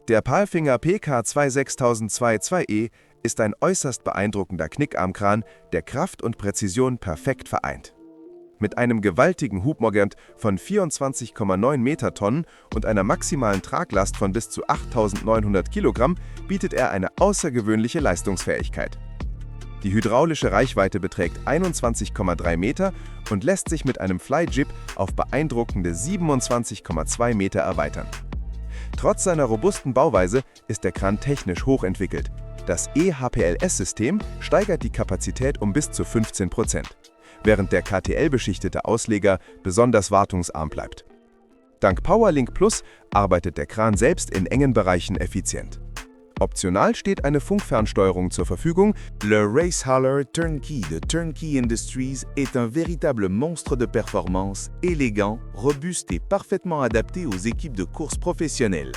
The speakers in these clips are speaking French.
Der Palfinger PK26002-2E ist ein äußerst beeindruckender Knickarmkran, der Kraft und Präzision perfekt vereint. Mit einem gewaltigen Hubmoment von 24,9 Metertonnen und einer maximalen Traglast von bis zu 8.900 Kilogramm bietet er eine außergewöhnliche Leistungsfähigkeit. Die hydraulische Reichweite beträgt 21,3 Meter und lässt sich mit einem Flyjib auf beeindruckende 27,2 Meter erweitern. Trotz seiner robusten Bauweise ist der Kran technisch hochentwickelt. Das EHPLS-System steigert die Kapazität um bis zu 15%, während der KTL-beschichtete Ausleger besonders wartungsarm bleibt. Dank PowerLink Plus arbeitet der Kran selbst in engen Bereichen effizient. Optional steht eine Funkfernsteuerung zur Verfügung. Le Racehauler Turnkey de Turnkey Industries est un véritable monstre de performance, élégant, robuste et parfaitement adapté aux équipes de course professionnelles.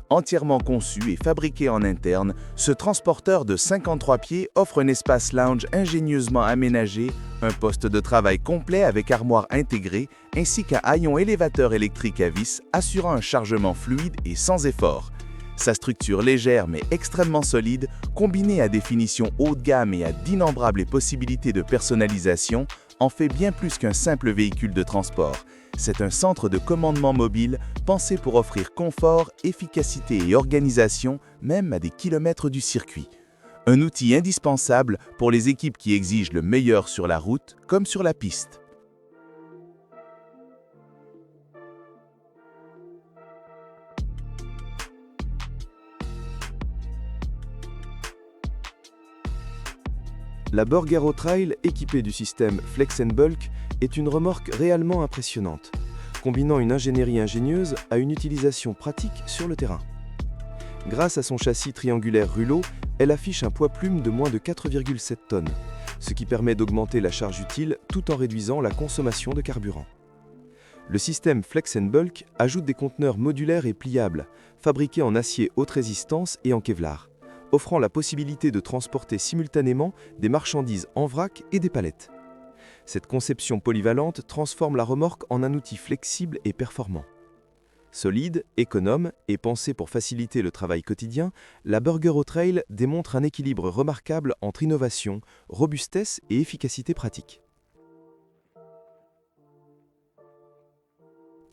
Entièrement conçu et fabriqué en interne, ce transporteur de 53 pieds offre un espace lounge ingénieusement aménagé, un poste de travail complet avec armoire intégrée, ainsi qu'un haillon élévateur électrique à vis assurant un chargement fluide et sans effort. Sa structure légère mais extrêmement solide, combinée à des finitions haut de gamme et à d'innombrables possibilités de personnalisation, en fait bien plus qu'un simple véhicule de transport. C'est un centre de commandement mobile pensé pour offrir confort, efficacité et organisation, même à des kilomètres du circuit. Un outil indispensable pour les équipes qui exigent le meilleur sur la route comme sur la piste. La Burgaro Trail, équipée du système Flex & Bulk, est une remorque réellement impressionnante, combinant une ingénierie ingénieuse à une utilisation pratique sur le terrain. Grâce à son châssis triangulaire Rulot, elle affiche un poids plume de moins de 4,7 tonnes, ce qui permet d'augmenter la charge utile tout en réduisant la consommation de carburant. Le système Flex & Bulk ajoute des conteneurs modulaires et pliables, fabriqués en acier haute résistance et en Kevlar, offrant la possibilité de transporter simultanément des marchandises en vrac et des palettes. Cette conception polyvalente transforme la remorque en un outil flexible et performant. Solide, économe et pensée pour faciliter le travail quotidien, la Burgaro Trail démontre un équilibre remarquable entre innovation, robustesse et efficacité pratique.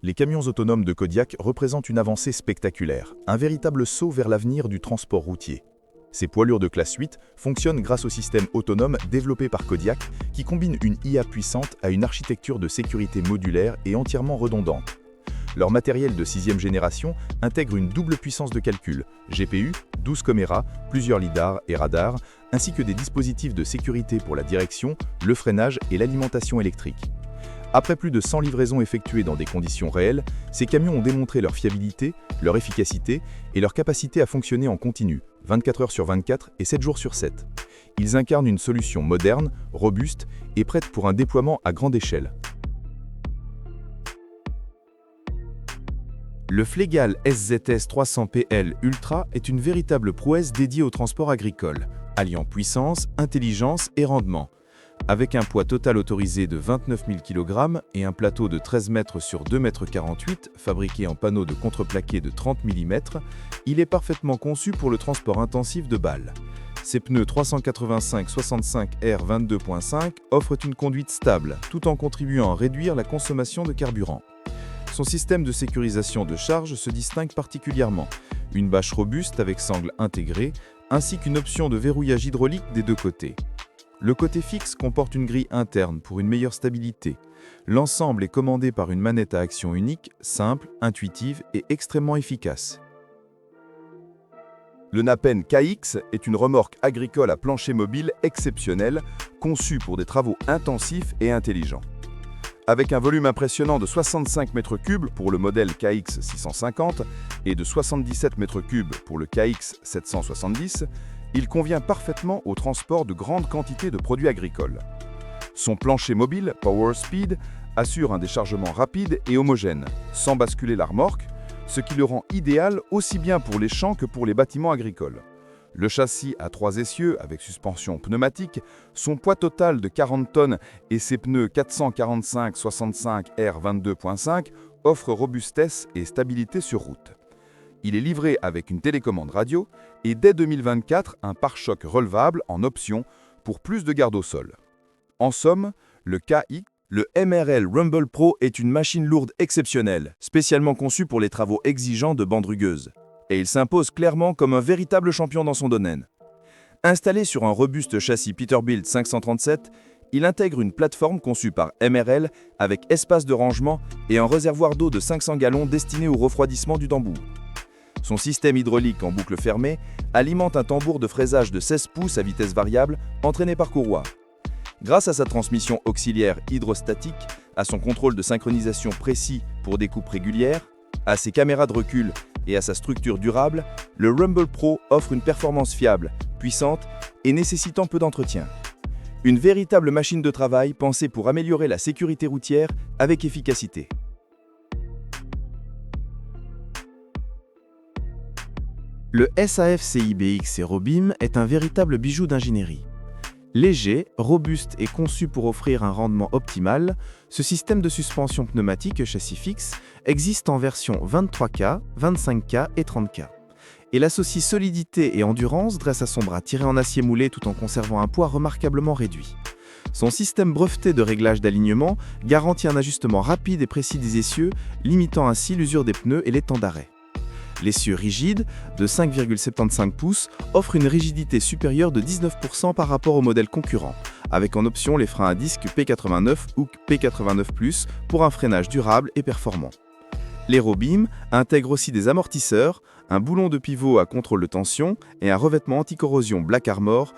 Les camions autonomes de Kodiak représentent une avancée spectaculaire, un véritable saut vers l'avenir du transport routier. Ces poids lourds de classe 8 fonctionnent grâce au système autonome développé par Kodiak qui combine une IA puissante à une architecture de sécurité modulaire et entièrement redondante. Leur matériel de 6e génération intègre une double puissance de calcul, GPU, 12 caméras, plusieurs lidars et radars, ainsi que des dispositifs de sécurité pour la direction, le freinage et l'alimentation électrique. Après plus de 100 livraisons effectuées dans des conditions réelles, ces camions ont démontré leur fiabilité, leur efficacité et leur capacité à fonctionner en continu, 24 heures sur 24 et 7 jours sur 7. Ils incarnent une solution moderne, robuste et prête pour un déploiement à grande échelle. Le Flegal SZS 300PL Ultra est une véritable prouesse dédiée au transport agricole, alliant puissance, intelligence et rendement. Avec un poids total autorisé de 29 000 kg et un plateau de 13 mètres sur 2,48 m fabriqué en panneau de contreplaqué de 30 mm, il est parfaitement conçu pour le transport intensif de balles. Ses pneus 385/65 R 22.5 offrent une conduite stable, tout en contribuant à réduire la consommation de carburant. Son système de sécurisation de charge se distingue particulièrement. Une bâche robuste avec sangle intégrée, ainsi qu'une option de verrouillage hydraulique des deux côtés. Le côté fixe comporte une grille interne pour une meilleure stabilité. L'ensemble est commandé par une manette à action unique, simple, intuitive et extrêmement efficace. Le Napen KX est une remorque agricole à plancher mobile exceptionnelle, conçue pour des travaux intensifs et intelligents. Avec un volume impressionnant de 65 m3 pour le modèle KX 650 et de 77 m3 pour le KX 770, il convient parfaitement au transport de grandes quantités de produits agricoles. Son plancher mobile Power Speed assure un déchargement rapide et homogène, sans basculer la remorque, ce qui le rend idéal aussi bien pour les champs que pour les bâtiments agricoles. Le châssis à 3 essieux avec suspension pneumatique, son poids total de 40 tonnes et ses pneus 445/65 R 22.5 offrent robustesse et stabilité sur route. Il est livré avec une télécommande radio et dès 2024, un pare-choc relevable en option pour plus de garde au sol. En somme, le MRL Rumble Pro est une machine lourde exceptionnelle, spécialement conçue pour les travaux exigeants de bandes rugueuses. Et il s'impose clairement comme un véritable champion dans son domaine. Installé sur un robuste châssis Peterbilt 537, il intègre une plateforme conçue par MRL avec espace de rangement et un réservoir d'eau de 500 gallons destiné au refroidissement du tambour. Son système hydraulique en boucle fermée alimente un tambour de fraisage de 16 pouces à vitesse variable entraîné par courroie. Grâce à sa transmission auxiliaire hydrostatique, à son contrôle de synchronisation précis pour des coupes régulières, à ses caméras de recul et à sa structure durable, le Rumble Pro offre une performance fiable, puissante et nécessitant peu d'entretien. Une véritable machine de travail pensée pour améliorer la sécurité routière avec efficacité. Le SAF CIBX Aerobim est un véritable bijou d'ingénierie. Léger, robuste et conçu pour offrir un rendement optimal, ce système de suspension pneumatique châssis fixe existe en version 23K, 25K et 30K. Il associe solidité et endurance grâce à son bras tiré en acier moulé tout en conservant un poids remarquablement réduit. Son système breveté de réglage d'alignement garantit un ajustement rapide et précis des essieux, limitant ainsi l'usure des pneus et les temps d'arrêt. L'essieu rigide, de 5,75 pouces, offre une rigidité supérieure de 19% par rapport au modèle concurrent, avec en option les freins à disque P89 ou P89+, pour un freinage durable et performant. L'Aerobim intègre aussi des amortisseurs, un boulon de pivot à contrôle de tension et un revêtement anti-corrosion Black Armor